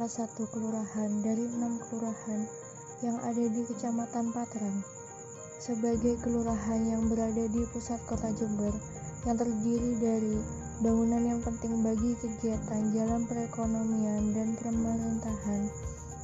salah satu kelurahan dari 6 kelurahan yang ada di Kecamatan Patrang. Sebagai kelurahan yang berada di pusat kota Jember, yang terdiri dari bangunan yang penting bagi kegiatan jalan perekonomian dan pemerintahan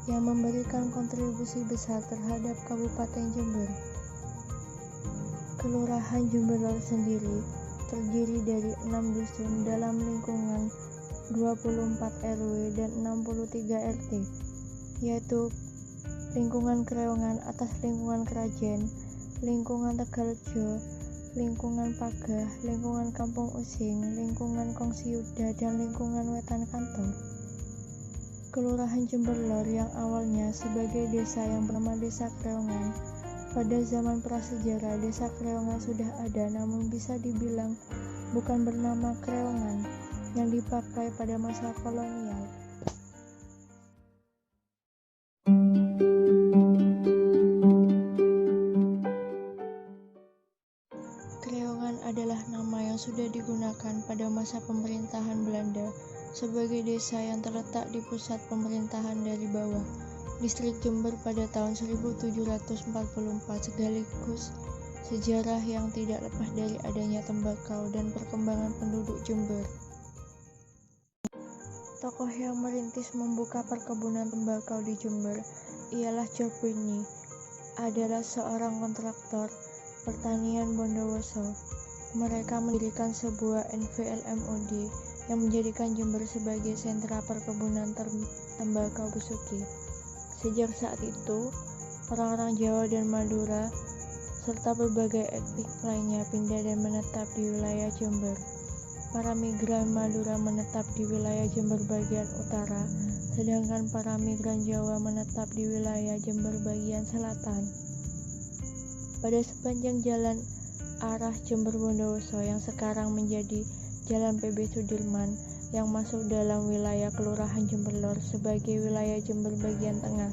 yang memberikan kontribusi besar terhadap Kabupaten Jember. Kelurahan Jember Lor sendiri terdiri dari 6 dusun dalam lingkungan 24 RW dan 63 RT, yaitu lingkungan Kreongan atas lingkungan Krajen, lingkungan Tegalrejo, lingkungan Pagah, lingkungan Kampung Using, lingkungan Kongsiuda, dan lingkungan Wetan Kantor. Kelurahan Jember Lor yang awalnya sebagai desa yang bernama Desa Kreongan, pada zaman prasejarah Desa Kreongan sudah ada, namun bisa dibilang bukan bernama Kreongan yang dipakai pada masa kolonial. Kreongan adalah nama yang sudah digunakan pada masa pemerintahan Belanda sebagai desa yang terletak di pusat pemerintahan dari bawah, Distrik Jember pada tahun 1744, sekaligus sejarah yang tidak lepas dari adanya tembakau dan perkembangan penduduk Jember. Tokoh yang merintis membuka perkebunan tembakau di Jember ialah Joprini, adalah seorang kontraktor pertanian Bondowoso. Mereka mendirikan sebuah NVLMOD yang menjadikan Jember sebagai sentra perkebunan tembakau Besuki. Sejak saat itu, orang-orang Jawa dan Madura serta berbagai etnik lainnya pindah dan menetap di wilayah Jember. Para migran Madura menetap di wilayah Jember bagian utara, sedangkan para migran Jawa menetap di wilayah Jember bagian selatan. Pada sepanjang jalan arah Jember Bondowoso yang sekarang menjadi Jalan PB Sudirman yang masuk dalam wilayah Kelurahan Jember Lor sebagai wilayah Jember bagian tengah,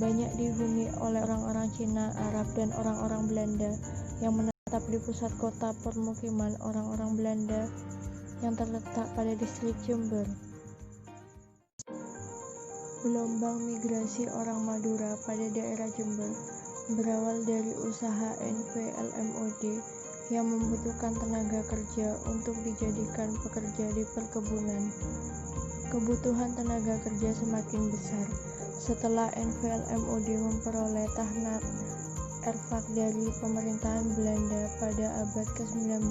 banyak dihuni oleh orang-orang Cina, Arab, dan orang-orang Belanda yang menetap di pusat kota permukiman orang-orang Belanda yang terletak pada distrik Jember. Gelombang migrasi orang Madura pada daerah Jember berawal dari usaha NVLMOD yang membutuhkan tenaga kerja untuk dijadikan pekerja di perkebunan. Kebutuhan tenaga kerja semakin besar setelah NVLMOD memperoleh tanah erfak dari pemerintahan Belanda pada abad ke-19.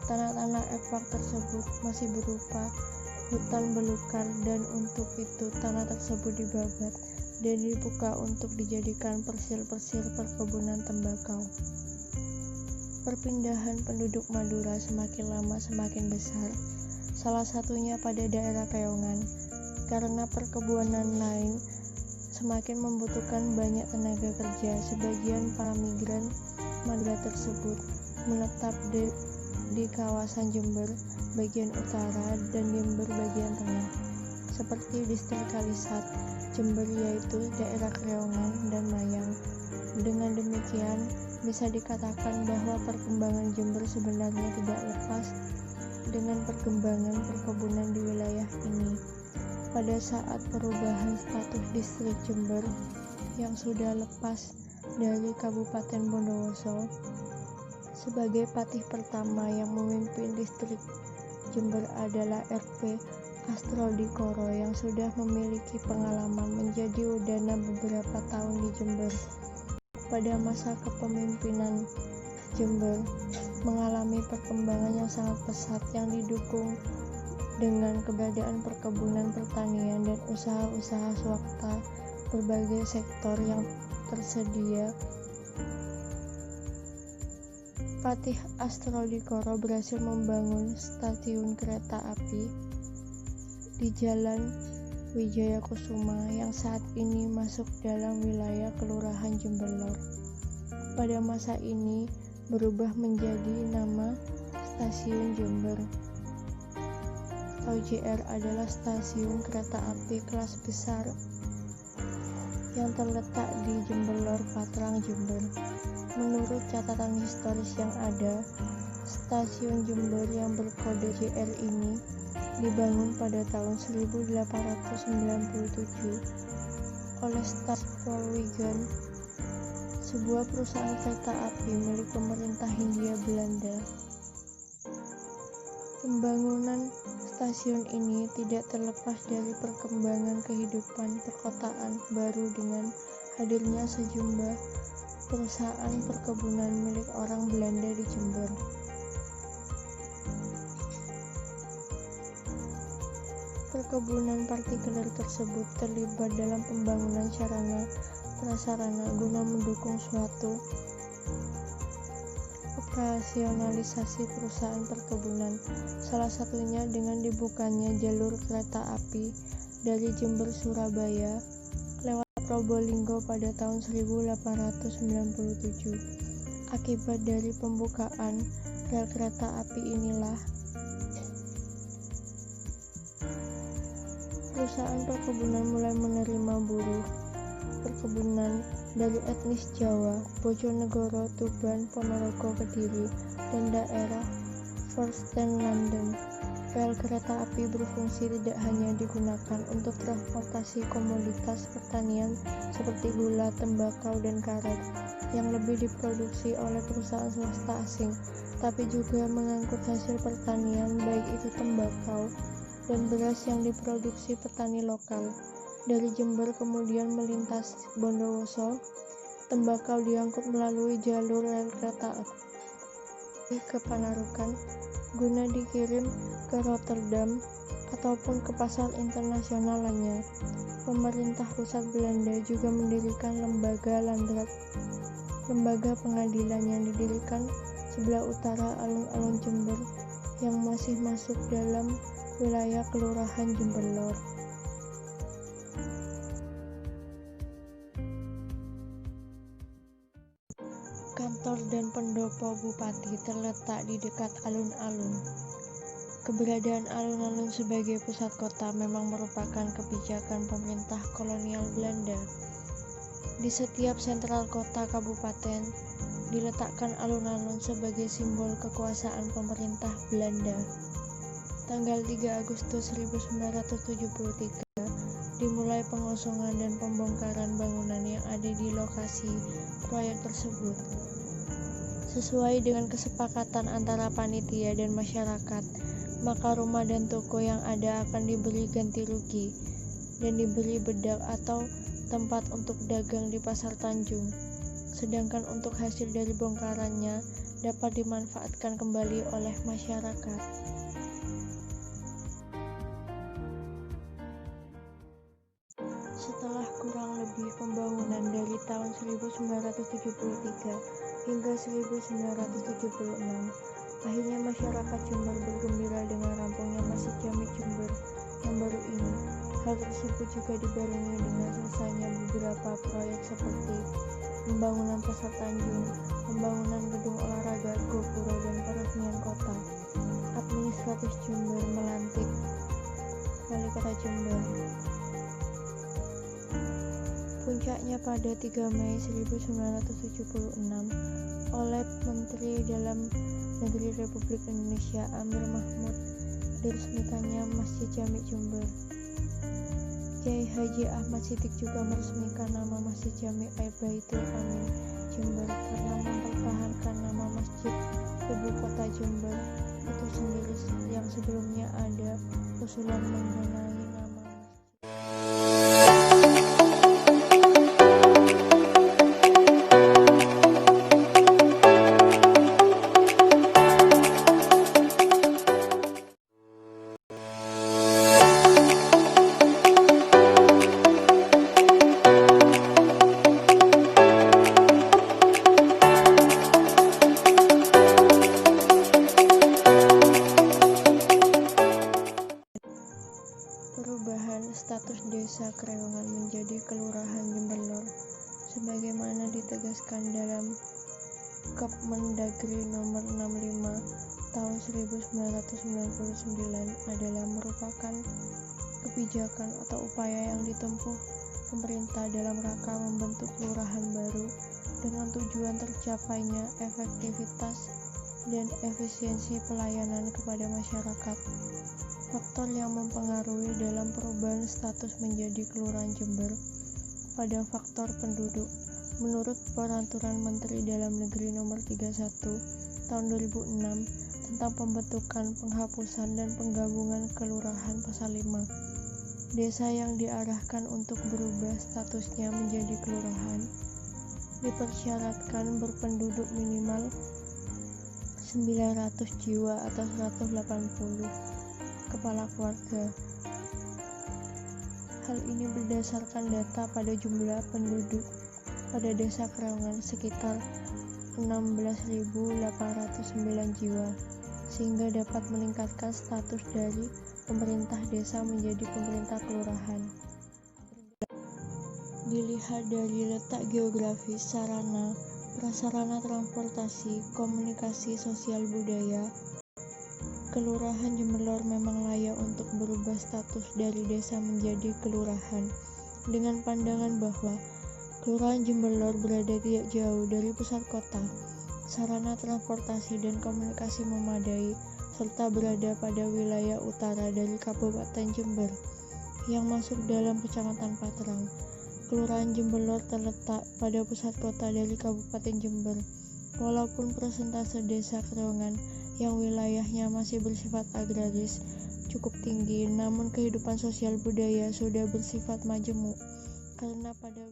Tanah-tanah erfak tersebut masih berupa hutan belukar, dan untuk itu tanah tersebut dibabat dan dibuka untuk dijadikan persil-persil perkebunan tembakau. Perpindahan penduduk Madura semakin lama semakin besar, salah satunya pada daerah Kreongan, karena perkebunan lain semakin membutuhkan banyak tenaga kerja. Sebagian para migran Madura tersebut menetap di kawasan Jember bagian utara dan Jember bagian tengah, seperti distrik Kalisat, Jember, yaitu daerah Kreongan dan Mayang. Dengan demikian, bisa dikatakan bahwa perkembangan Jember sebenarnya tidak lepas dengan perkembangan perkebunan di wilayah ini. Pada saat perubahan status distrik Jember yang sudah lepas dari Kabupaten Bondowoso, sebagai patih pertama yang memimpin distrik Jember adalah RP Astrodikoro yang sudah memiliki pengalaman menjadi udana beberapa tahun di Jember. Pada masa kepemimpinan Jember mengalami perkembangan yang sangat pesat yang didukung dengan keberadaan perkebunan pertanian dan usaha-usaha swasta berbagai sektor yang tersedia. Patih Astrodikoro berhasil membangun stasiun kereta api di Jalan Wijaya Kusuma yang saat ini masuk dalam wilayah Kelurahan Jember Lor. Pada masa ini berubah menjadi nama Stasiun Jember. JR adalah stasiun kereta api kelas besar yang terletak di Jember Lor, Patrang, Jember. Menurut catatan historis yang ada, stasiun Jember yang berkode JR ini dibangun pada tahun 1897 oleh Stad-Spoorwegen, sebuah perusahaan kereta api milik pemerintah Hindia Belanda. Pembangunan stasiun ini tidak terlepas dari perkembangan kehidupan perkotaan baru dengan hadirnya sejumlah perusahaan perkebunan milik orang Belanda di Jember. Perkebunan partikuler tersebut terlibat dalam pembangunan sarana prasarana guna mendukung suatu operasionalisasi perusahaan perkebunan, salah satunya dengan dibukanya jalur kereta api dari Jember Surabaya lewat Probolinggo pada tahun 1897. Akibat dari pembukaan rel kereta api inilah perusahaan perkebunan mulai menerima buruh perkebunan dari etnis Jawa, Bojonegoro, Tuban, Ponorogo, Kediri, dan daerah Forstenlanden. Rel kereta api berfungsi tidak hanya digunakan untuk transportasi komoditas pertanian seperti gula, tembakau, dan karet yang lebih diproduksi oleh perusahaan swasta asing, tapi juga mengangkut hasil pertanian baik itu tembakau dan beras yang diproduksi petani lokal. Dari Jember kemudian melintas Bondowoso, tembakau diangkut melalui jalur rel kereta api ke Panarukan guna dikirim ke Rotterdam ataupun ke pasar internasional lainnya. Pemerintah pusat Belanda juga mendirikan lembaga Landrat, lembaga pengadilan yang didirikan sebelah utara alun-alun Jember yang masih masuk dalam wilayah Kelurahan Jember Lor. Kantor dan pendopo bupati terletak di dekat alun-alun. Keberadaan alun-alun sebagai pusat kota memang merupakan kebijakan pemerintah kolonial Belanda. Di setiap sentral kota kabupaten diletakkan alun-alun sebagai simbol kekuasaan pemerintah Belanda. Tanggal 3 Agustus 1973 dimulai pengosongan dan pembongkaran bangunan yang ada di lokasi proyek tersebut. Sesuai dengan kesepakatan antara panitia dan masyarakat, maka rumah dan toko yang ada akan diberi ganti rugi dan diberi bedak atau tempat untuk dagang di Pasar Tanjung. Sedangkan untuk hasil dari bongkarannya dapat dimanfaatkan kembali oleh masyarakat. Setelah kurang lebih pembangunan dari tahun 1973 hingga 1976, akhirnya masyarakat Jember bergembira dengan rampungnya Masjid Jami Jember yang baru ini. Hal tersebut juga dibarengi dengan selesainya beberapa proyek seperti pembangunan Pasar Tanjung, pembangunan gedung olahraga Gopuro, dan peresmian kota. Administratif Jember melantik Wali Kota Jember. Puncaknya pada 3 Mei 1976 oleh Menteri Dalam Negeri Republik Indonesia Amir Mahmud diresmikannya Masjid Jami Jember. Kiai Haji Ahmad Siddiq juga meresmikan nama Masjid Jami Baitul Amin Jember karena mempertahankan nama Masjid Ibu Kota Jember itu sendiri yang sebelumnya ada usulan mengenai nama masjid. Perubahan status desa Kreongan menjadi Kelurahan Jember Lor sebagaimana ditegaskan dalam Kepmendagri nomor 65 tahun 1999 adalah merupakan kebijakan atau upaya yang ditempuh pemerintah dalam rangka membentuk kelurahan baru dengan tujuan tercapainya efektivitas dan efisiensi pelayanan kepada masyarakat. Faktor yang mempengaruhi dalam perubahan status menjadi Kelurahan Jember pada faktor penduduk. Menurut Peraturan Menteri Dalam Negeri Nomor 31 Tahun 2006 tentang pembentukan, penghapusan, dan penggabungan kelurahan pasal 5, desa yang diarahkan untuk berubah statusnya menjadi kelurahan dipersyaratkan berpenduduk minimal 900 jiwa atau 180 kepala keluarga. Hal ini berdasarkan data pada jumlah penduduk pada Desa Kreongan sekitar 16.809 jiwa, sehingga dapat meningkatkan status dari pemerintah desa menjadi pemerintah kelurahan. Dilihat dari letak geografis, sarana, prasarana transportasi, komunikasi sosial budaya, Kelurahan Jember memang layak untuk berubah status dari desa menjadi kelurahan, dengan pandangan bahwa Kelurahan Jember berada tidak jauh dari pusat kota, sarana transportasi dan komunikasi memadai, serta berada pada wilayah utara dari Kabupaten Jember yang masuk dalam Kecamatan Patrang. Kelurahan Jember terletak pada pusat kota dari Kabupaten Jember. Walaupun persentase desa Kreongan yang wilayahnya masih bersifat agraris cukup tinggi, namun kehidupan sosial budaya sudah bersifat majemuk karena pada